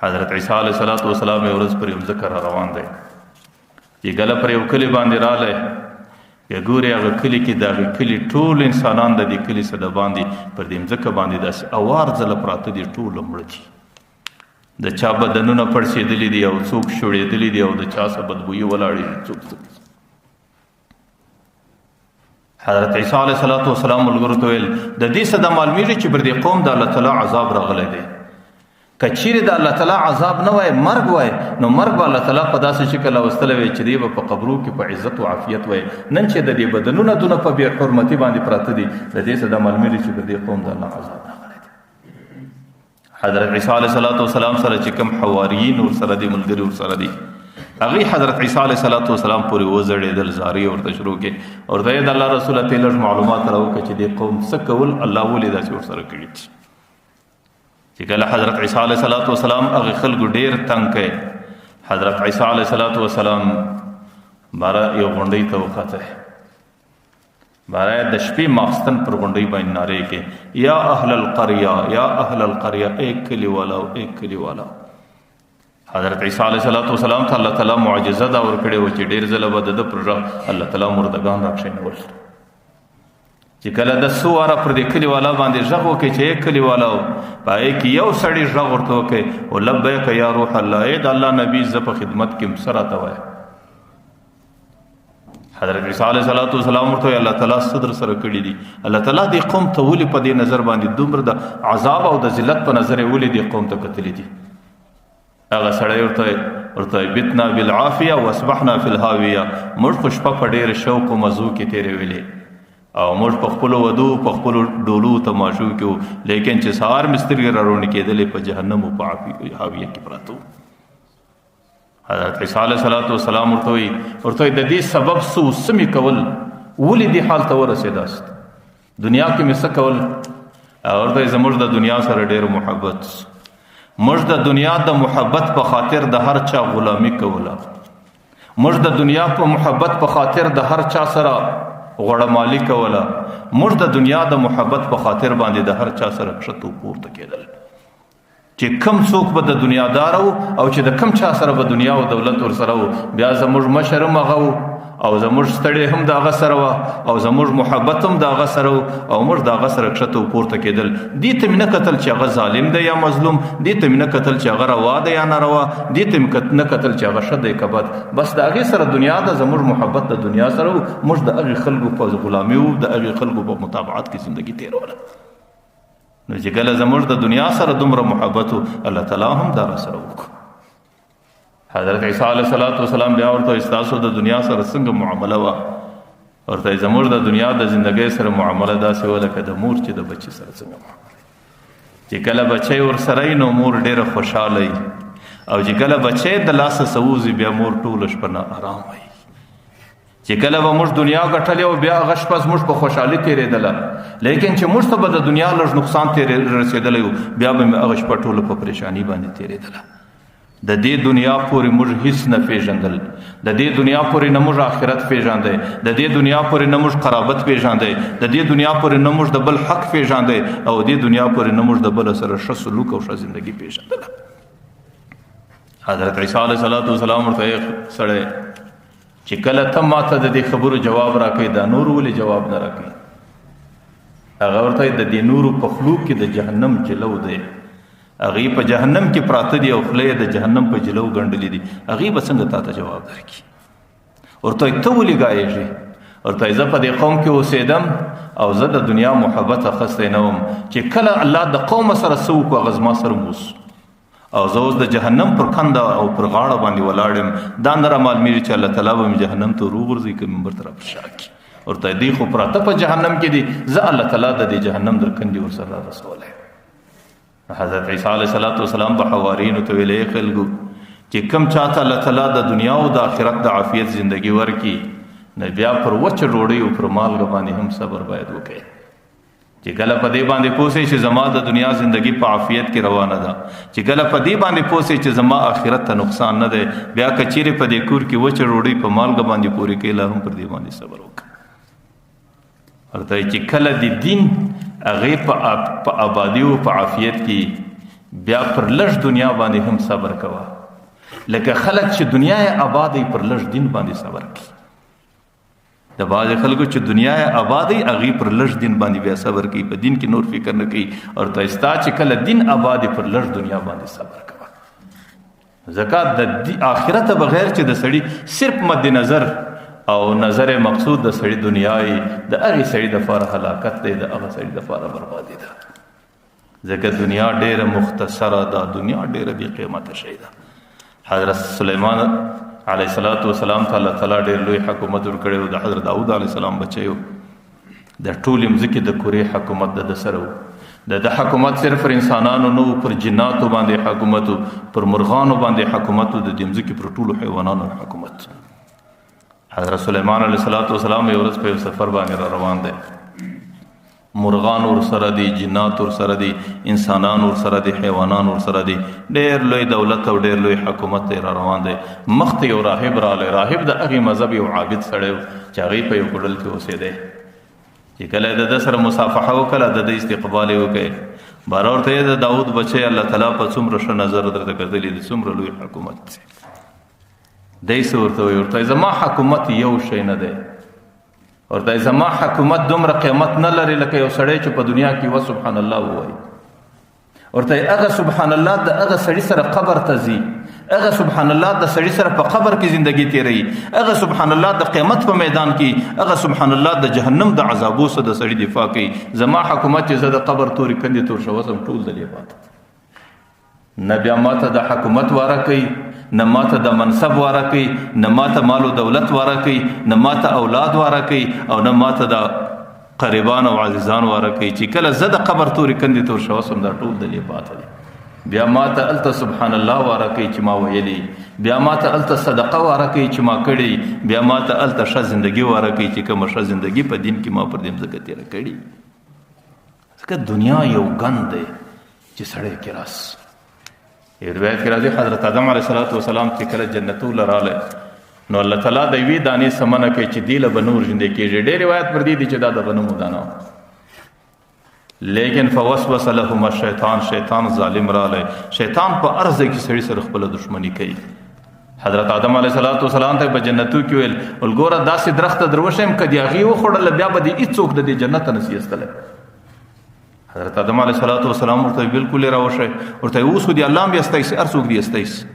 حضرت عیسی علیه السلام یو ورځ پر یو ذکر روان دی، چې ګله پر یو کلي باندې رالی، یا ګوري هغه کلي کې د هغې کلي ټول انسانان د دې کلي څخه د باندې پر دې مځکه باندې داسې اوار ځله پراته دي، ټول مړه دي، د چا بدنونه پړسېدلي دي او څوک شوړېدلي دي او د چا څه بدبویي ولاړې دي، څوک حضرت عیسی علیه السلام ملګرو ته ویل د دې څه د معلومیږي چې پر دې قوم د الله تعالی عذاب راغلی دی. که چیرې د الله تعالی عذاب نه وای، مرګ وای، نو مرګ به الله تعالی په داسې شکل اوستلی وی چې دی به په قبرو کې په عزت او عافیت وای. نن چې د دې بدنونه دونه په بې حرمتي باندې پراته دي، د دې څه د معلومیږي چې پر دې قوم د الله عذاب راغلی دی. حضرت عیسی علیه السلام سره چې کوم حواریین ورسره دي، ملګري ورسره دي، هغې حضرت عیسی علیه السلام پورې وزړېدل، زارۍ ورته شروع کړې، ورته یې د الله رسوله ته لږ معلومات راوکړه چې دې قوم څه کول، الله ولې داسې ورسره کړي دي. چې کله حضرت عیسی علیه السلام هغې خلکو ډېر تنګ کړی، حضرت عیسی علیه السلام باره یو غونډۍ ته وخته، باره د شپې ماخستن پر غونډۍ باندې نارې کې، یا اهل القریه، یا اهل القریه، اے کلي والاو، اے کلي والاو. حضرت عیسی علیه السلام ته الله تعالی معجزه دا ورکړې وه چې ډېر ځله به د ده پر غږ الله تعالی مردګان راکښېنول، چې کله د څو واره پر دې کلي والا باندې غږ وکړي چې ای کلي والاو، په هغې کې یو سړي غږ ورته وکړي او لبیک یا روح الله، ای د الله نبي زه په خدمت کې یم، څه راته وایه. حضرت عیسی علیه السلام ورته وایي الله تعالی څه در سره کړي دي، الله تعالی دې قوم ته ولې په دې نظر باندې دومره د عذاب او د ذلت په نظر یې ولې دې قوم ته کتلي دي. هغه سړی ورته بتنا بالعافیه واصبحنا فی الهاویه، موږ خو شپه په ډېر شوق و مزو کې تېرویلې او موږ په خپلو ودو په خپلو ډولو تماشو کې وو، لیکن چې سهار مې سترګې راروڼې کېدلې په جهنم او په هاویه کې پراته وو. حضرت عیسی علیه السلام ورته وایي د دې سبب څه مې کول، ولې دې حال ته ورسېداست، دنیا کې مې څه کول، ورته زموږ د دنیا سره ډېر محبت، موږ د دنیا د محبت په خاطر د هر چا غلامی کوله، موږ د دنیا په محبت په خاطر د هر چا سره غوړمالی کوله، موږ د دنیا د محبت په خاطر باندې د هر چا سره کښته پورته کېدل. چې کم څوک به د دنیا دار او چې د کم چا سره به دنیا او دولت ورسره و، بیا زموږ مشر هم هغه و او زموږ ستړی هم د هغه سره وه او زموږ محبت هم د هغه سره و او موږ د هغه سره کښته پورته کېدل. دې ته مې نه کتل چې هغه ظالم دی یا مظلوم، دې ته مې نه کتل چې هغه روا دی یا ناروا، دې ته مې نه کتل چې هغه ښه دی که بد. بس د هغې سره دنیا ده، زموږ محبت د دنیا سره و، موږ د هغې خلکو په غلامي وو، د هغې خلکو په متابعت کې زندګي تېروله. نو چې کله زموږ د دنیا سره دومره محبت و، الله تعالی هم دا را سره وکړو. حضرت عیسی علیه السلام بیا ورته ستاسو د دنیا سره څنګه معامله وه؟ ورته زموږ د دنیا د زندګۍ سره معامله داسې وه لکه د مور چې د بچي سره څنګه معامله، چې کله بچی ورسره وي نو مور ډېره خوشحاله وي، او چې کله بچی د لاسه سوځي بیا مور ټوله شپه نه ارام وي. چې کله به موږ دنیا ګټلې او بیا هغه شپه زموږ په خوشحالي تېرېدله، لیکن چې موږ ته به د دنیا لږ نقصان رسېدلی و، بیا به مې هغه شپه ټوله په پریشاني باندې تېرېدله. د دې دنیا پورې موږ هیڅ نه پیژندل، د دې دنیا پورې نه موږ آخرت پیژاندی، د دې دنیا پورې نه موږ قرابت پیژاندی، د دې دنیا پورې نه موږ د بل حق پیژاندی، او دې دنیا پورې نه موږ د بل سره ښه سلوک او ښه زندګي پیژندله. حضرت عیسی علیه السلام ورته سړی چې کله ته ماته د دې خبرو جواب راکوي، دا نور ولې جواب نه راکوي؟ هغه ورته د دې نورو په خلو کې د جهنم جلو دی، هغې په جهنم کې پراته دي او خله د جهنم په جلو ګنډلې دي، هغې به څنګه تا ته جواب درکړي؟ ورته ته ولې ګایېږې؟ ورته زه په دې قوم کې اوسېدم او زه د دنیا محبت اخیستی نه وم، چې کله الله د قوم سره څه وکړو هغه زما سره موس، او زه اوس د جهنم پر کنده او پر غاړه باندې ولاړ یم، دا نه رامعلومېږي چې الله تعالی به مې جهنم ته وروغورځوي که منبر ته راپرشا کړي. ورته دوی خو پراته په جهنم کې دي، زه الله تعالی د دې جهنم در کندې ورسره رارسولی. حضرت عیسی علیه السلام به حواریینو ته ویل، ای خلکو چې کوم چاته الله تعالی د دنیا او د آخرت د عافیت زندگی ورکړي، نو بیا پر وچه ډوډۍ او پر مالګه باندې هم صبر باید وکړي. چې کله په دې باندې پوه شي چې زما د دنیا زندگی په عافیت کې روانه ده، چې کله په دې باندې پوه شي چې زما آخرت ته نقصان نه دی، بیا که چیرې په دې کور کې وچه ډوډۍ په مالګه باندې پورې کوي، لا هم پر دې باندې صبر وکړه. ورته چې کله د دین هغې په آبادي او په عافیت کې بیا پر لږ دنیا باندې هم صبر کوه، لکه خلک چې دنیا یې آبادی پر لږ دین باندې صبر کوي. د بعضې خلکو چې دنیا یې آبادی هغې پر لږ دین باندې بیا صبر کوي، په دین کې نور فکر نه کوي. ورته ستا چې کله دین آبادی پر لږ دنیا باندې صبر کوه. ځکه د آخرت بغیر چې د سړي صرف مد نظر او نظر مقصود د سړي دنیاي، د هغې سړي دپاره هلاکت دی، د هغه سړي دپاره بربادي ده. ځکه دنیا ډېره مختصره ده، دنیا ډېره بې قیمته شی ده. حضرت سلیمان علیه السلام ته الله تعالی ډېر لوی حکومت ورکړی و، د حضرت داود علیه السلام بچی و، د ټولې مځکې د کورې حکومت د سره و. د حکومت صرف پر انسانانو نه و، پر جناتو باندې حکومت و، پر مرغانو باندې حکومت و، د دې مځکې پر ټولو حیوانانو حکومت. حضرت سلیمان علیه السلام یو ورځ په یو سفر باندې را روان دی، مرغان ورسره دي، جنات ورسره دي، انسانان ورسره دي، حیوانان ورسره دي، ډېر لوی دولت او ډېر لوی حکومت دی را روان دی. مخته یو راهب راغلی، راهب د هغې مذهب یو عابد سړی و چې هغې په یو کوډل کې اوسېدی. چې کله یې د ده سره مصافحه وکړه، د ده استقبال یې وکړی، باره ورته یې د داود بچی الله تعالی په څومره ښه نظر درته کتلي دي، څومره لوی حکومت دی. دی څه ورته وایي؟ ورته زما حکومت یو شی نه دی، ورته زما حکومت دومره قیمت نه لري لکه یو سړی چې په دنیا کې و سبحان الله ووایي. ورته هغه سبحان الله د هغه سړي سره قبر ته ځي، هغه سبحان الله د سړي سره په قبر کې زندگی تیروي، هغه سبحان الله د قیامت په میدان کې، هغه سبحان الله د جهنم د عذابو څخه د سړي دفاع کوي. زما حکومت چې زه د قبر تورې کندې تور شوسم ټول د دې پاته نه بیا ماته د حکومت واره کوي، نه ماته د منصب واره کوي، نه ماته مال او دولت واره کوي، نه ماته اولاد واره کوي، او نه ماته د قریبان او عزیزان واره کوي. چې کله زه د قبر تورې کندې تور شوسم دا ټول د دې پاته دي. بیا ماته الته سبحان الله واره کوي چې ما ویلي، بیا ماته الته صدقه واره کوي چې ما کړي، بیا ماته الته ښه زندگی واره کوي چې کومه ښه زندگی په دین کې ما پر دې مځکه تېره کړې. ځکه دنیا یو ګند دی چې سړی کې راس. یو روایت کې راځي حضرت آدم علیه السلام چې کله جنتو لراله نو الله تعالی د یوې دانې سمنه کوي چې دی له به نور ژوندی کېږي. ډېر روایت پر دې دي چې دا د غنمو دانه، لیکن فوسوس لهما شیطان ظالم رالی. شیطان په هر ځای کې سړي سره خپله دښمني کوي. حضرت آدم علیه السلام ته په جنتو کې ویل ولګوره داسې درخته در وښیم که د هغې وخوړله بیا به دې هېڅوک د دې جنت ته نسي ایستلی. حضرت آدم علیه السلام ورته بلکل یې راوښی، ورته اوس خو دې الله هم ایستایسي، هر څوک دې ایستایسي.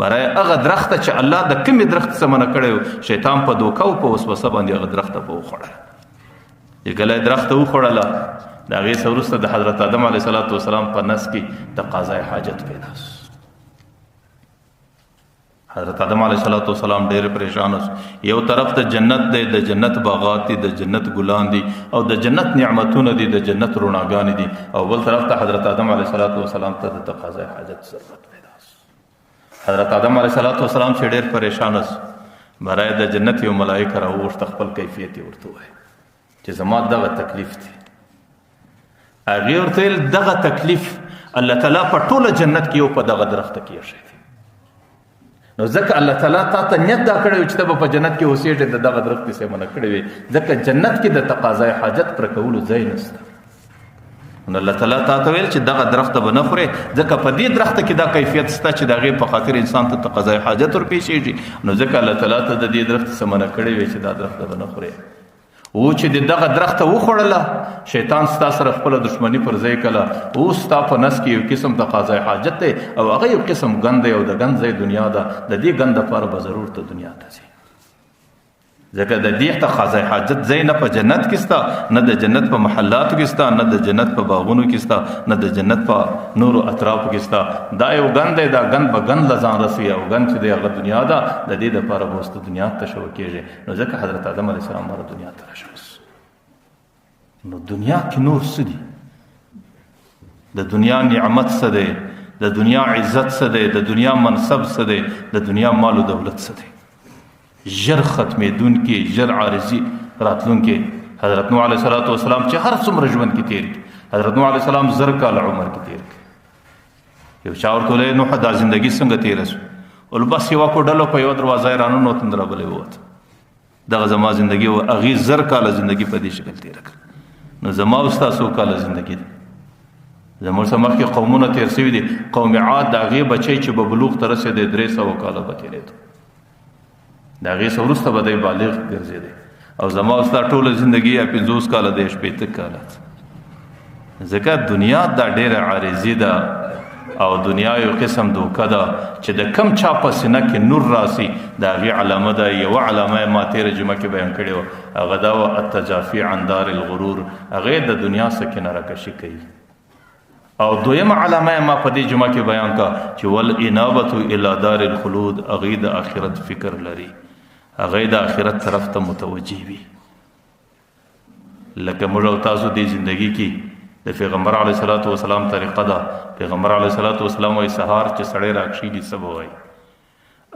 برای هغه درخته چې الله د کومې درخت څخه منع کړی و، شیطان په دوکه او په وسوسه باندې هغه درخته په وخوړله. چې کله یې درخته وخوړله د هغې څه وروسته د حضرت آدم علیه السلام په نس کې تقاضای حاجت پیدا شو. حضرت آدم علیه السلام ډېر پریشان اوس. یو طرف ته جنت دی، د جنت باغات دي، د جنت ګلان دي او د جنت نعمتونه دي، د جنت رڼاګانې دي، او بل طرف ته حضرت آدم علیه السلام ته د تقاضای حاجت ضرورت پیدا شو. حضرت آدم علیه السلام چې ډېر پریشان اوس، برای د جنت یو ملایکه راوغوښته، خپل کیفیت یې ورته ووایه چې زما دغه تکلیف دی. هغې ورته ویل دغه تکلیف الله تعالی په ټوله جنت کې یو په دغه درخته کې ایښی دی. نو ځکه الله تعالی تا ته نیت دا کړی و چې ته به په جنت کې اوسېږې، د دغه درخت کیسې منع کړې وې، ځکه جنت کې د تقاضای حاجت پر کولو ځای نشته. نو الله تعالی تا ته ویل چې دغه درخت به نه خورې، ځکه په دې درخته کې دا کیفیت شته چې د هغې په خاطر انسان ته تقاضای حاجت ورپېښېږي. نو ځکه الله تعالی ته د دې درخت څه منع کړې وې چې دا درخت به نه خورې. او چې د دغه درخته وخوړله، شیطان ستا سره خپله دښمني پر ځای کله، اوس ستا په نس کې یو قسم تقاضای حاجت دی او هغه یو قسم ګند دی او د ګند ځای دنیا ده. د دې ګند دپاره به ضرور ته دنیا ته ځي، ځکه د دې تقاضای حاجت ځای نه په جنت کې ستا، نه د جنت په محلاتو کې ستا، نه د جنت په باغونو کې ستا، نه د جنت په نورو اطرافو کې ستا. دا یو ګند دی، دا ګند به ګند له ځان رسوي، او ګند چې دی هغه دنیا ده. د دې دپاره به اوس ته دنیا ته شوه کېږي. نو ځکه حضرت آدم علیه السلام هره دنیا ته راشوس. نو دنیا کې نور څه دي؟ د دنیا نعمت څه دی؟ د دنیا عزت څه دی؟ د دنیا منصب څه دی؟ د دنیا مال و دولت څه دی؟ ژر ختمېدونکي، ژر عارضي راتلونکي. حضرت نوح علیه السلام چې هر څومره ژوند کې تېر کړي، حضرت نوح علیه السلام 1000 کاله عمر کې تېر کړي. یو چا ورته ویلی نوح دا زندګي څنګه تېره شوه؟ ول بس یوه کوډلو په یوه دروازه یې راننوت، نه رابلی ووت. دغه زما زندګي وه، هغې 1000 کاله زندګي په دې شکل تېره کړه. نو زما او ستا څو کاله زندګي ده؟ زموږ څخه مخکې قومونه تېر شوي دي. قوم عاد د هغې بچی چې به بلوغ ته رسېدی 300 کاله به تېرېدو، د هغې څه وروسته به دی بالغ ګرځېدی. او زما او ستا ټوله زندګي یا 50 کاله دی، 60 کاله. ځکه دنیا دا ډېره عارضي ده او دنیا یو قسم دوکه ده چې د کم چا په سینه کې نور راسي د هغې علامه ده. یوه علامه یې ما تېره جمعه کې بیان کړې وه، هغه دا وه التجافي عن دار الغرور. هغې د دنیا څخه کنارهکشي کوي. او دویمه علامه یې ما په دې جمعه کې بیان کړه چې والانابة الى دار الخلود، هغې د آخرت فکر لري، هغې د آخرت طرف ته متوجه وي. لکه موږ او تاسو دې زندګي کې د پیغمبر علیه السلام طریقه ده. پیغمبر علیه السلام وایي سهار چې سړی راکښېږي څه به وایي؟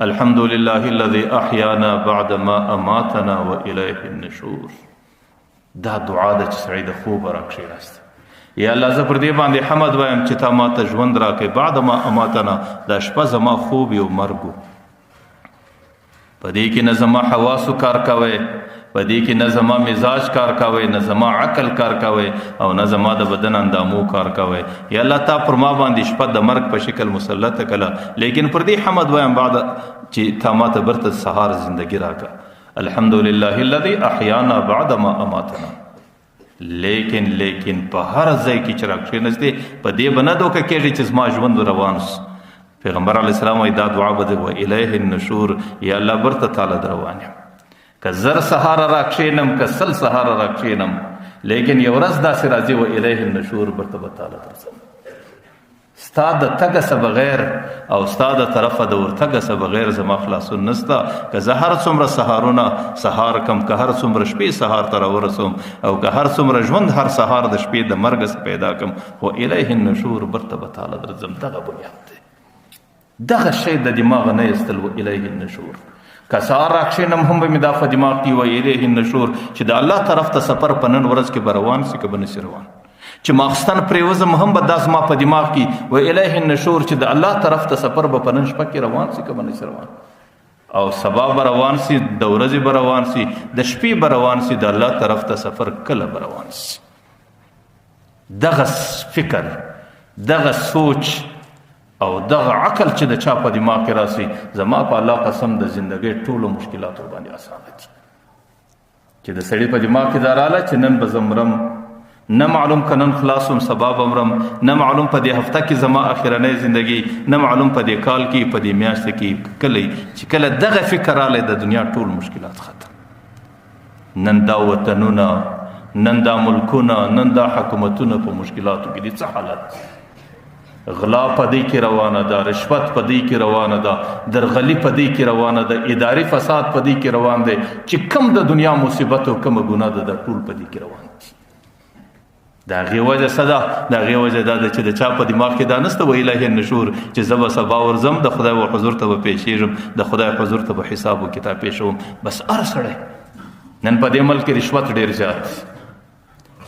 الحمد لله الذي احیانا بعد ما اماتنا والیه النشور. دا دعا ده چې سړی د خوبه راکښېناست، یا الله زه پر دې باندې حمد وایم چې تا ما ته ژوند راکړې، بعد ما اماتنا، دا شپه زما خوب یو مرګ و. په دې کې نه زما حواسو کار کوی، په دې کې نه زما مزاج کار کوی، نه زما عقل کار کوی، او نه زما د بدن اندامو کار کوی. یا الله تا پر ما باندې شپه د مرګ په شکل مسلط کړه، لیکن پر دې حمد وایم بعد چې تا ما ته برته سهار زندگی راکړه. الحمد لله الذي احیانا بعد ما اماتنا. لیکن په هر ځای کې چې راکښېناستې په دې به نه دوکه کېږي چې زما ژوند روان سو. پیغمبر علیه السلام وایي دا دعا به و الیه النشور، یا الله برته تعالی در روان یم. که 1000 سهاره راکښېنم، که 100 سهاره راکښېنم، لیکن یو ورځ داسې راځي و الیه النشور، برته به تعالی درځم. ستا د تګه څه بغیر او ستا د طرفه د ورتګه څه بغیر زما خلاصون نسته. که زه هر څومره سهارونه سهار کم، که هر څومره شپې سهار ته راورسوم، او که هر څومره ژوند هر سهار د شپې د مرګ څخه پیدا کم، و الیه النشور، برته به تعالی درځم. دغه بنیاد دی، دغه شی د دماغ نه ایستل و الیه النشور. که سهار راکښېنم هم به مې دا په دماغ کې و الیه النشور چې د الله طرف ته سفر په نن ورځ کې به روان سي که به نسي روان. چې ماخستن پرېوځم هم به دا زما په دماغ کې و الیه النشور چې د الله طرف ته سفر به په نن شپه کې روان سي که به نشي روان او سبا به روان سي د ورځې به روان سي د شپې به روان سي د الله طرف ته سفر کله به روان سي. دغه فکر دغه سوچ او دغه عقل چې د چا په دماغ کې راسي زما په الله قسم د زندګۍ ټولو مشکلاتو باندې اسانه دي. چې د سړي په دماغ کې دا رااله چې نن به زمرم نه معلوم که نن خلاصم سبا به مرم نه معلوم په دې هفته کې زما اخرنۍ زندګي نه معلوم په دې کال کې په دې میاشت کې چې کله دغه فکر رالی د دنیا ټول مشکلات ختم. نن دا وطنونه نن دا ملکونه نن دا حکومتونه په مشکلاتو کې دي. څه حالت غلا په دې کې روانه ده رشوت په دې کې روانه ده درغلي په دې کې روانه ده اداري فساد په دې کې روان دی چې کم د دنیا مصیبت او کم ګناه ده د ټول په دې کې روان دي. د هغې وجه څه ده؟ د هغې وجه دا ده چې د چا په دماغ کې دا نشته و الیه النشور چې زه به سبا ورځم د خدای و حضور ته به پیښېږم د خدای حضور ته به حساب و کتاب پیښوم. بس هر سړی نن په دې ملک کې رشوت ډېر زیات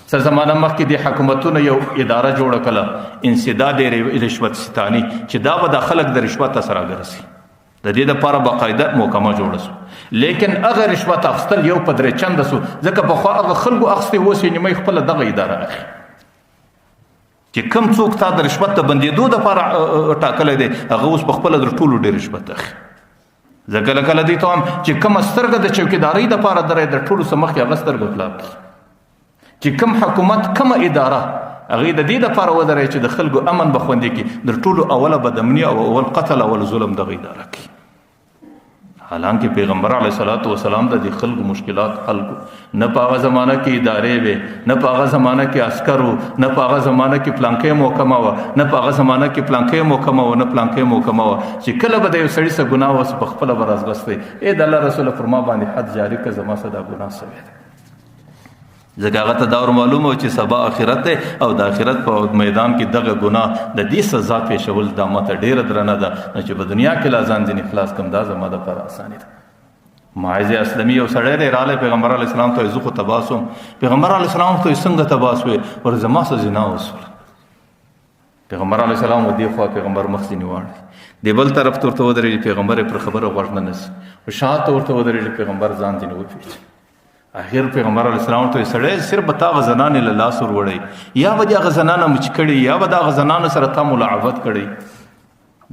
څه زمانه مخکې د حکومتونو یو اداره جوړه کړه انسداد رشوت ستاني چې دا به د خلک د رشوت سره ګرځي د دې لپاره باقاعده محکمه جوړه سو. لیکن هغه رشوت اخیستل یو په درې چنده سو ځکه پخوا هغه خلکو اخیستې اوس یې نیمه خپله دغه اداره اخلي چې کم څوک تا د رشوت ته بندېدو دپاره ټاکلی دی هغه اوس په خپله در ټولو ډېر رشوت اخلي. زه کله کله دې ته وایم چې کومه سترګه د چوکیدارۍ دپاره درې د ټولو څه مخکې هغه سترګه خلاف کړي چې کوم حکومت کومه اداره هغې د دې دپاره ودرئ چې د خلکو امن به خوندي کړي در ټولو اوله بدامني او اول قتل اول ظلم دغه اداره کوي. حالانکه پیغمبر علیه الصلاۃ والسلام د دې خلکو مشکلات حل کو نه په هغه زمانه کې ادارې وې نه په هغه زمانه کې عسکر و نه په هغه زمانه کې پلانکۍ محکمه وه نه په هغه زمانه کې پلانکۍ محکمه وه نه پلانکۍ محکمه وه چې کله به د یو سړي څه ګناه وسه په خپله به رازغستی ای د الله رسوله پر ما باندې حد جاري کړه زما څه دا ګناه سوی دی. ځکه هغه ته دا ور معلومه و چې سبا آخرت دی او د آخرت په میدان کې دغه ګناه د دې سزا پیښول دا ماته ډېره درنه ده چې په دنیا کې لا ځان ځینې خلاص کړم دا زما دپاره اساني ده. معاذ اسلمي یو سړی دی رالی پیغمبر علیه السلام ته زه خو تباه سوم. پیغمبر علیه السلام ته څنګه تباه سوې ور زما څه زنا وسول. پیغمبر علیه السلام و دې خوا پیغمبر مخ ځینې واړوي د بل طرف ته ورته ودرېږي پیغمبر پر خبره غوږ نه نیسي و شا ته ورته ودرېږي پیغمبر ځان ځینې وپېژني. اخر پیغمبر علیه السلام ته سړی صرف به تا هغه زنانې له لاس ور وړی یا به دې هغه زنانه مچ کړي یا به د هغه زنانو سره تا ملاعبت کړی.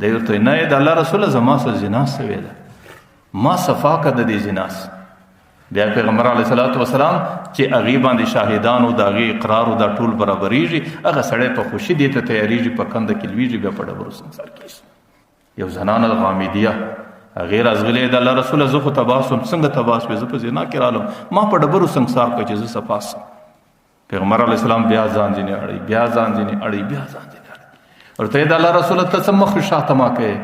دی ورته نه د الله رسوله زما سره زنا سوې ده ما صفا کړه د دې زنا څخه. بیا پیغمبر علیه الصلاۃ والسلام چې هغې باندې شاهدان او د هغې اقرار او دا ټول برابریږي هغه سړی په خوشي دې ته تیارېږي په کنده کې لویږي بیا په ډبرو سنګسار کېږي. یو زنانه غامدیه هغې راځغلی د الله رسوله زه خو تباه سوم. څنګه تباه سوې؟ زه په زنا کې رالم ما په ډبرو سنګسار کړه چې زه صفا سم. پیغمبر علیه السلام بیا ځان ځینې اړوي بیا ځان ځینې اړوي بیا ځان ځینې اړوي ورته یې د الله رسوله ته څه مخ شاته ما کوې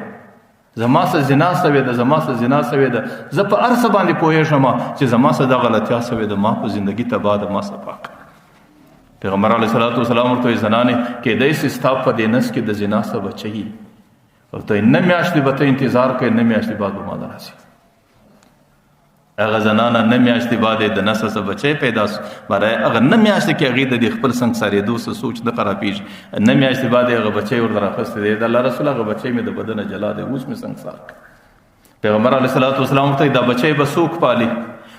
زما څه زنا سوې ده زما څه زنا سوې ده زه په هر څه باندې پوهېږم چې زما څه دا غلطیا سوې ده ما په زندګي تباه ده ما صفا کړه. پیغمبر علیه الصلاۃ والسلام ورته وایي زنانې کیدای شي ستا په دې نس کې د زنا څه بچی ورته نه میاشتې به ته انتظار کوې نه میاشتې بعد به ما ته راسي. هغه زنانه نه میاشتې بعد یې د نسه څه بچی پیدا سو برای هغه نه میاشتې کې هغې د دې خپل سنګسارېدو څه سوچ نه خرابېږي نه میاشتې بعد یې هغه بچی ورته راخستی دی د الله رسول هغه بچی مې د بدنه جلا دی اوس مې سنګسار کړ. پیغمبر علیه الصلاۃ والسلام ورته دا بچی به څوک پالي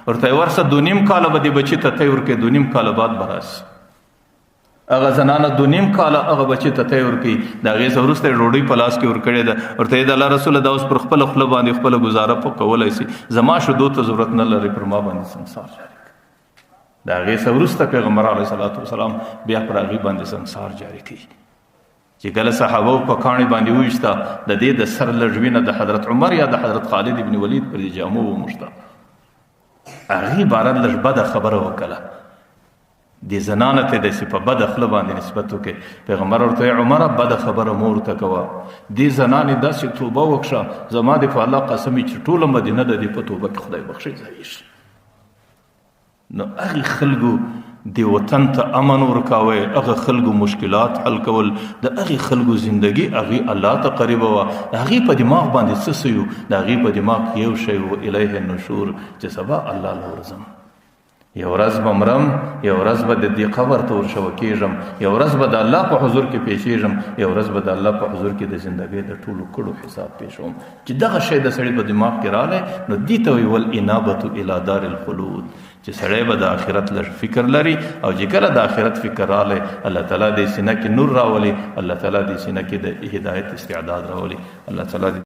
ورته یې ورسه 2.5 کاله به دې بچي ته تی ورکوې 2.5 کاله بعد به راسي. هغه زنانه 2.5 کاله هغه بچي ته تی ورکوي د هغې څه وروسته یې ډوډۍ په لاس کې ورکړې ده ورته یې د الله رسوله دا اوس پر خپله خوله باندې خپله ګزاره کولی شي زما شدو ته ضرورت نه لري پر ما باندې سنګسار جاري کړي. د هغې څه وروسته پیغمبر علیه صلات وسلام بیا پر هغې باندې سنګسار جاري کوي چې کله صحابو په کاڼي باندې وویشته د دې د سر لږ وینه د حضرت عمر یا د حضرت خالد ابن ولید پر دې جامو وموښته. هغې باره لږ بده خبره وکړه دې زنانه ته داسې په بده خوله باندې نسبت وکړي. پیغمبر ورته وایي عمره بده خبره مه ورته کوه دې زنانې داسې توبه وکړه زما دې په الله قسم چې ټوله مدینه د دې په توبه کې خدای بخښي ځایږي. نو هغې خلکو دې وطن ته امن ورکاوی هغه خلکو مشکلات حل کول د هغې خلکو زندګي هغې الله ته قریبه وه د هغې په دماغ باندې څه څه یو د هغې په دماغ کې یو شی و الیه النشور چې سبا الله له ورځم یو ورځ به مرم، یو ورځ به د دې قبر ته ورشوه کېږم، یو ورځ به د الله په حضور کې پیښېږم، یو ورځ به د الله په حضور کې د زندګۍ د ټولو کړو حساب پیښوم. چې دغه شی د سړي په دماغ کې راغلی نو دې ته وایي والانابة الی دار الخلود، چې سړی به د آخرت لږ فکر لري او چې کله د آخرت فکر راغلی الله تعالی دې سینه کې نور راولي، الله تعالی دې سینه کې د هدایت استعداد راولي. الله تعالی